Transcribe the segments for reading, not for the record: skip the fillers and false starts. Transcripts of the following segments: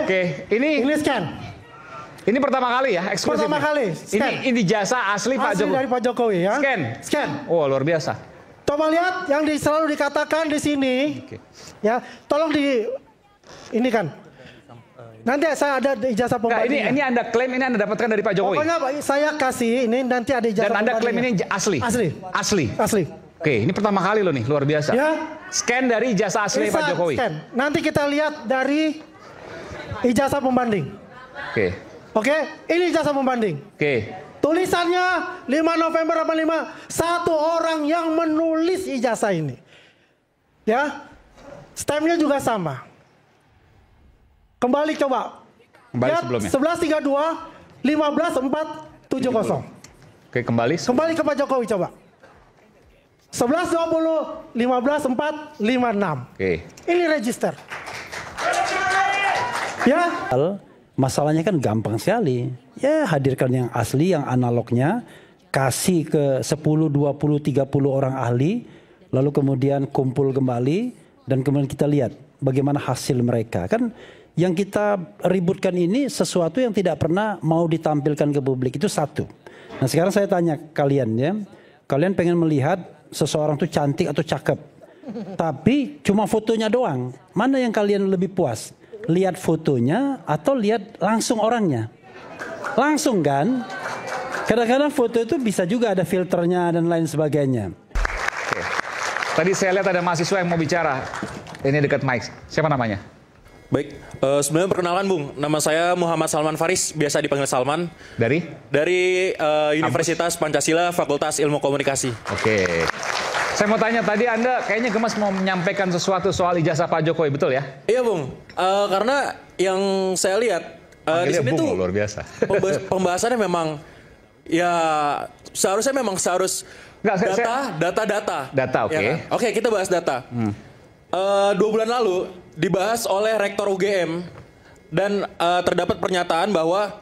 Oke, ini scan. Ini pertama kali ya, eksklusif. Pertama kali. Scan. Ini jasa asli Pak Jokowi. Dari Pak Jokowi ya. Scan. Oh, luar biasa. Coba lihat yang selalu dikatakan di sini. Ya, tolong ini kan. Nanti saya ada ijazah pembanding. Ini Anda klaim ini Anda dapatkan dari Pak Jokowi. Pokoknya saya kasih ini nanti ada ijazah. Dan Anda klaim ini asli. Asli. Oke, ini pertama kali loh nih, luar biasa. Ya. Scan dari ijazah asli Pak Jokowi. Scan. Nanti kita lihat dari ijazah pembanding. Oke, ini ijazah pembanding. Tulisannya 5 November 85, satu orang yang menulis ijazah ini. Ya. Stampnya juga sama. Kembali coba. Kembali sebelumnya. 11.32, 15.470. Oke, kembali. Kembali ke Pak Jokowi coba. 11.20, 15.456. Oke. Ini register. Ya. Masalahnya kan gampang sekali. Ya, hadirkan yang asli, yang analognya, kasih ke 10, 20, 30 orang ahli, lalu kemudian kumpul kembali dan kemudian kita lihat bagaimana hasil mereka. Kan yang kita ributkan ini sesuatu yang tidak pernah mau ditampilkan ke publik, itu satu. Nah, sekarang saya tanya kalian ya. Kalian pengen melihat seseorang tuh cantik atau cakep. Tapi cuma fotonya doang. Mana yang kalian lebih puas? Lihat fotonya atau lihat langsung orangnya? Langsung kan? Kadang-kadang foto itu bisa juga ada filternya dan lain sebagainya. Oke. Tadi saya lihat ada mahasiswa yang mau bicara. Ini dekat mic. Siapa namanya? Baik, sebenarnya perkenalkan Bung, nama saya Muhammad Salman Faris, biasa dipanggil Salman. Dari? Dari Universitas Pancasila, Fakultas Ilmu Komunikasi. Oke. Saya mau tanya, tadi Anda kayaknya gemas mau menyampaikan sesuatu soal ijazah Pak Jokowi, betul ya? Iya Bung, karena yang saya lihat di sini tuh luar biasa. Pembahasannya memang ya seharusnya memang data. Data, oke. Ya, oke, kita bahas data. 2 bulan lalu dibahas oleh Rektor UGM dan terdapat pernyataan bahwa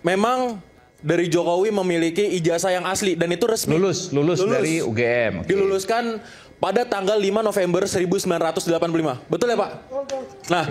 memang dari Jokowi memiliki ijazah yang asli dan itu resmi. Lulus dari UGM. Okay. Diluluskan pada tanggal 5 November 1985. Betul ya Pak? Nah,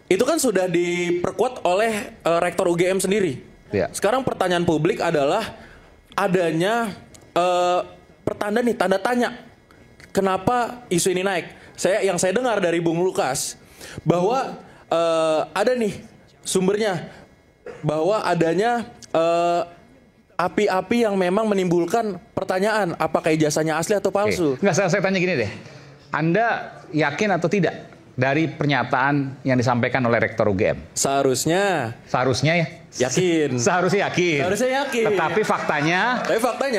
itu kan sudah diperkuat oleh Rektor UGM sendiri. Sekarang pertanyaan publik adalah adanya tanda tanya. Kenapa isu ini naik? Yang saya dengar dari Bung Lukas bahwa ada nih sumbernya bahwa adanya api-api yang memang menimbulkan pertanyaan apakah ijazahnya asli atau palsu. Enggak, saya tanya gini deh. Anda yakin atau tidak dari pernyataan yang disampaikan oleh Rektor UGM? Seharusnya ya? Yakin. Seharusnya yakin. Tetapi faktanya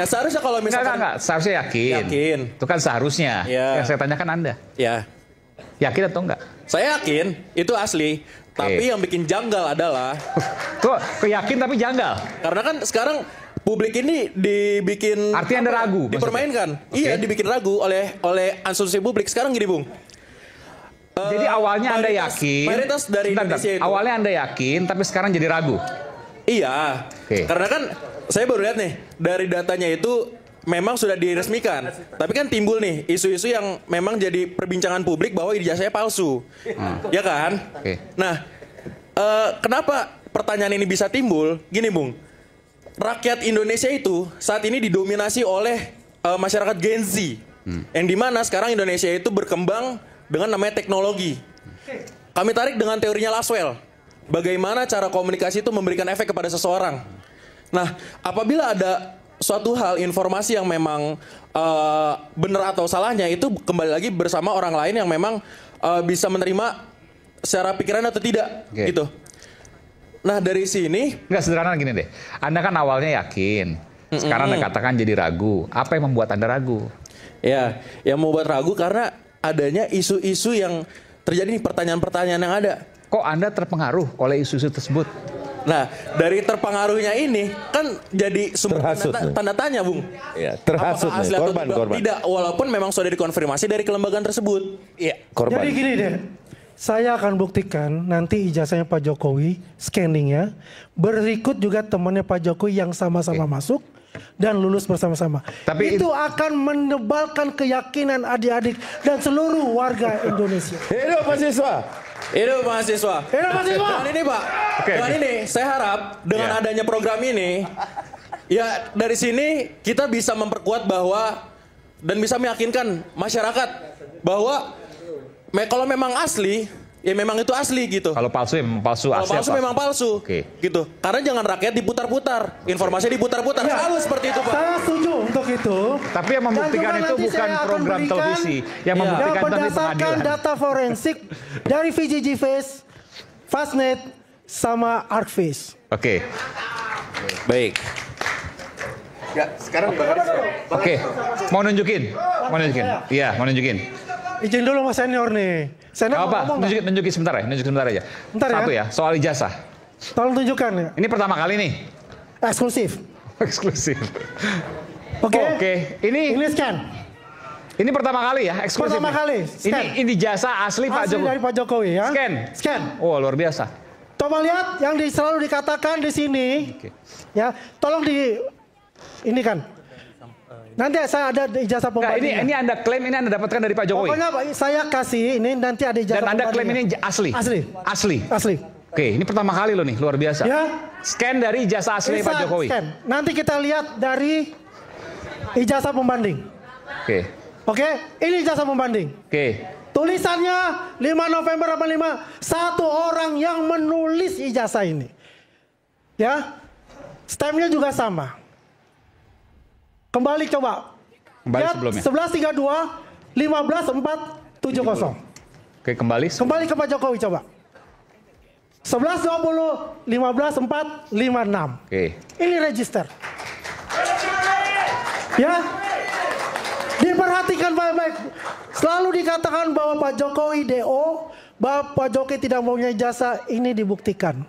seharusnya kalau misalkan seharusnya yakin. Itu kan seharusnya. Ya. Yang saya tanyakan Anda. Ya. Yakin atau enggak? Saya yakin itu asli. Tapi yang bikin janggal adalah tuh keyakin tapi janggal. Karena kan sekarang publik ini dibikin artinya Anda ragu. Dipermainkan. Iya, dibikin ragu oleh asumsi publik. Sekarang gini, Bung. Jadi awalnya Anda yakin. Mayoritas dari Indonesia itu. Awalnya Anda yakin tapi sekarang jadi ragu. Iya. Karena kan saya baru lihat nih dari datanya itu memang sudah diresmikan. Tapi kan timbul nih isu-isu yang memang jadi perbincangan publik bahwa ijazahnya palsu. Ya kan? Nah, kenapa pertanyaan ini bisa timbul? Gini Bung, rakyat Indonesia itu saat ini didominasi oleh masyarakat Gen Z. Yang dimana sekarang Indonesia itu berkembang dengan namanya teknologi. Kami tarik dengan teorinya Laswell. Bagaimana cara komunikasi itu memberikan efek kepada seseorang. Nah, apabila ada suatu hal informasi yang memang benar atau salahnya itu kembali lagi bersama orang lain yang memang bisa menerima secara pikiran atau tidak gitu. Nah dari sini nggak sederhana gini deh. Anda kan awalnya yakin, sekarang Anda katakan jadi ragu. Apa yang membuat Anda ragu? Ya, yang membuat ragu karena adanya isu-isu yang terjadi nih, pertanyaan-pertanyaan yang ada. Kok Anda terpengaruh oleh isu-isu tersebut? Nah, dari terpengaruhnya ini kan jadi sumber tanda tanya, Bung. Ya, terhasut nih, korban. Tidak, walaupun memang sudah dikonfirmasi dari kelembagaan tersebut. Iya, korban. Jadi gini deh, saya akan buktikan nanti ijazahnya Pak Jokowi, scanningnya. Berikut juga temannya Pak Jokowi yang sama-sama masuk dan lulus bersama-sama. Tapi itu akan menebalkan keyakinan adik-adik dan seluruh warga Indonesia. Hidup mahasiswa. Hidup mahasiswa. Hidup mahasiswa. Dengan ini Pak, dengan ini saya harap dengan adanya program ini, ya dari sini kita bisa memperkuat bahwa dan bisa meyakinkan masyarakat bahwa kalau memang asli, ya memang itu asli gitu. Kalau palsu ya memang palsu, kalau palsu memang palsu. Gitu. Karena jangan rakyat diputar-putar, informasinya diputar-putar. Selalu seperti itu Pak. Saya setuju untuk itu. Tapi yang membuktikan itu bukan program televisi. Yang membuktikan yang tadi berdasarkan pengadilan. data forensik dari VGG Face, Fastnet, sama Arcface. Oke. Baik. Ya, sekarang Oke. Mau nunjukin? Iya, mau nunjukin. Izin dulu Mas Senior nih. Senior Apa? ngomong nggak? Nunjukin sebentar ya, aja. Bentar ya. Satu ya, soal ijazah. Tolong tunjukkan ya. Ini pertama kali nih. Eksklusif. Eksklusif. Oke. Ini scan. Ini pertama kali ya, eksklusif. Pertama kali. Scan. Ini ijazah asli Pak Asli Jokowi. dari Pak Jokowi ya. Scan. Oh, luar biasa. Coba lihat yang selalu dikatakan di sini. Ya, tolong ini kan. Nanti saya ada ijazah pembanding. Ini Anda klaim ini Anda dapatkan dari Pak Jokowi. Pokoknya saya kasih ini nanti ada ijazah. Dan Anda klaim ini asli. Asli. Oke, ini pertama kali loh nih, luar biasa. Ya. Scan dari ijazah asli Pak Jokowi. Scan. Nanti kita lihat dari ijazah pembanding. Oke, ini ijazah pembanding. Tulisannya 5 November 85, satu orang yang menulis ijazah ini. Ya. Stampnya juga sama. Kembali coba. Kembali sebelumnya. 11.32, 15.470. Oke, kembali. Kembali ke Pak Jokowi coba. 11.20, 15.456. Oke. Ini register. Ya. Diperhatikan baik-baik. Selalu dikatakan bahwa Pak Jokowi DO, bahwa Pak Jokowi tidak mempunyai jasa, ini dibuktikan.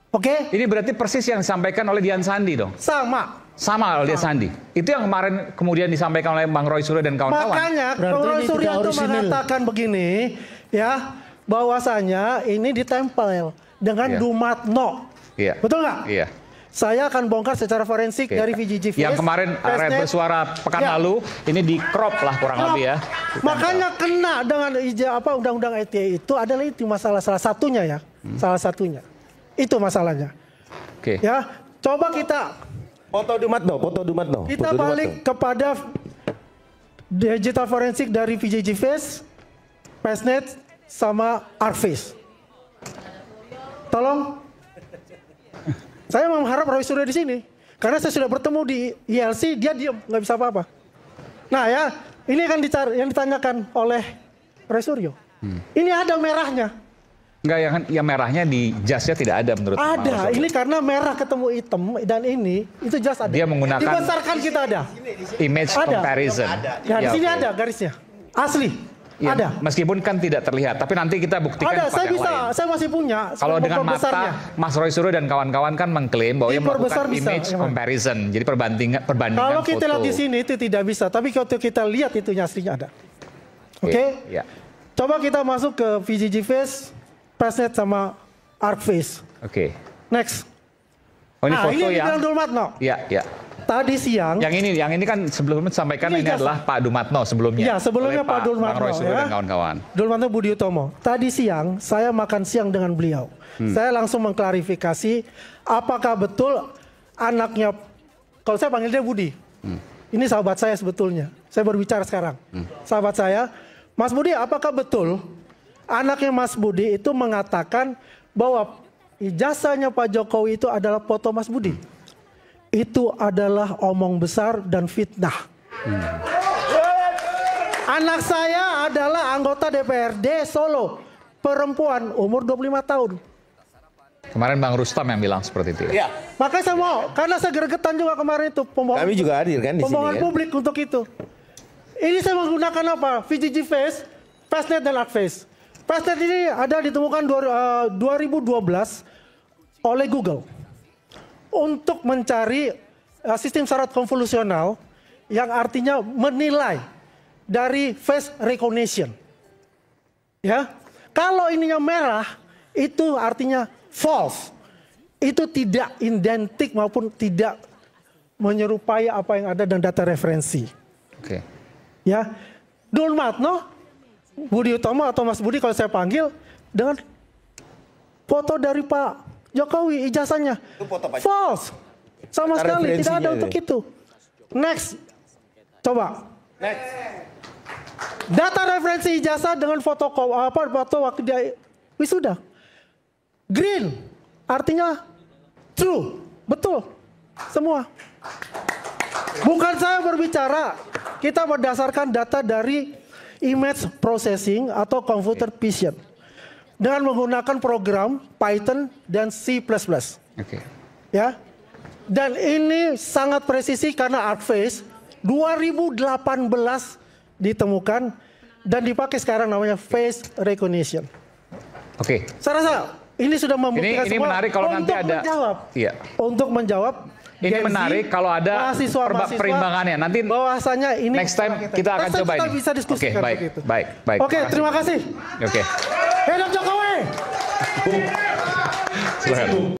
Oke? Ini berarti persis yang disampaikan oleh Dian Sandi dong? Sama oleh Dian Sandi. Itu yang kemarin kemudian disampaikan oleh Bang Roy Suryo dan kawan-kawan. Makanya Bang Roy Suryo itu mengatakan begini, ya, bahwasanya ini ditempel dengan Dumatno. Iya. Betul nggak? Iya. Saya akan bongkar secara forensik dari VGG Face. Yang kemarin Red bersuara pekan lalu, ini di crop lah kurang lebih ya. Makanya kena dengan undang-undang ITE itu adalah itu masalah salah satunya ya. Salah satunya. Itu masalahnya. Ya, coba kita foto Dumatno. Kita balik kepada digital forensik dari VGG Face, Fastnet, sama Arcface. Tolong. Saya mengharap Roy Suryo di sini. Karena saya sudah bertemu di ILC, dia diam, nggak bisa apa-apa. Nah ya, ini kan yang ditanyakan oleh Roy Suryo. Ini ada merahnya. Enggak, yang merahnya di jasnya tidak ada menurut Ada, ini karena merah ketemu hitam dan ini, itu jas ada. Dia menggunakan dibesarkan kita ada. Image comparison. Ya, di sini ada garisnya. Asli. Ya, ada. Meskipun kan tidak terlihat, tapi nanti kita buktikan. Ada, saya masih punya. Kalau dengan mata, Mas Roy Suryo dan kawan-kawan kan mengklaim bahwa ia melakukan image comparison. Jadi perbandingan kalau kita foto. lihat di sini itu tidak bisa, tapi kalau kita lihat itu aslinya ada. Oke? Ya. Coba kita masuk ke VGG Face, Fastnet sama Arcface. Oke. Next. Oh, ini foto ini yang Dumatno. Iya. Tadi siang. Yang ini kan sebelumnya disampaikan ini adalah Pak Dumatno sebelumnya. Iya, sebelumnya Pak Dumatno. Bang Roy Suryo dan kawan-kawan. Dumatno Budi Utomo. Tadi siang saya makan siang dengan beliau. Saya langsung mengklarifikasi apakah betul anaknya, kalau saya panggil dia Budi. Ini sahabat saya sebetulnya. Saya berbicara sekarang. Sahabat saya, Mas Budi, apakah betul anaknya Mas Budi itu mengatakan bahwa ijazahnya Pak Jokowi itu adalah foto Mas Budi? Itu adalah omong besar dan fitnah. Anak saya adalah anggota DPRD Solo, perempuan umur 25 tahun. Kemarin Bang Rustam yang bilang seperti itu. Ya. Makanya saya mau, karena saya gregetan juga kemarin itu kami juga hadir kan di sini. Pembohongan publik untuk itu. Ini saya menggunakan apa? VGG Face, Fastnet dan Arcface. Fastnet ini ada ditemukan 2012 oleh Google untuk mencari sistem syarat konvolusional yang artinya menilai dari face recognition. Ya, kalau ininya merah itu artinya false. Itu tidak identik maupun tidak menyerupai apa yang ada dan data referensi. Oke. Ya, Dumatno, Budi Utomo atau Mas Budi kalau saya panggil dengan foto dari Pak Jokowi ijazahnya. False. Sama sekali tidak ada untuk itu. Next. Coba. Next. Data referensi ijazah dengan foto waktu dia wisuda. Green artinya true, betul. Semua. Bukan saya berbicara. Kita berdasarkan data dari image processing atau computer vision dengan menggunakan program Python dan C++. Ya. Dan ini sangat presisi karena ArcFace 2018 ditemukan dan dipakai sekarang namanya face recognition. Saya rasa ini sudah membuktikan ini menarik kalau nanti ada untuk menjawab. Ini menarik kalau ada perimbangannya. Nanti bahwasanya ini next time kita akan coba ini. Bisa diskusikan begitu. Baik. Oke, terima kasih. Oke. Hidup Jokowi.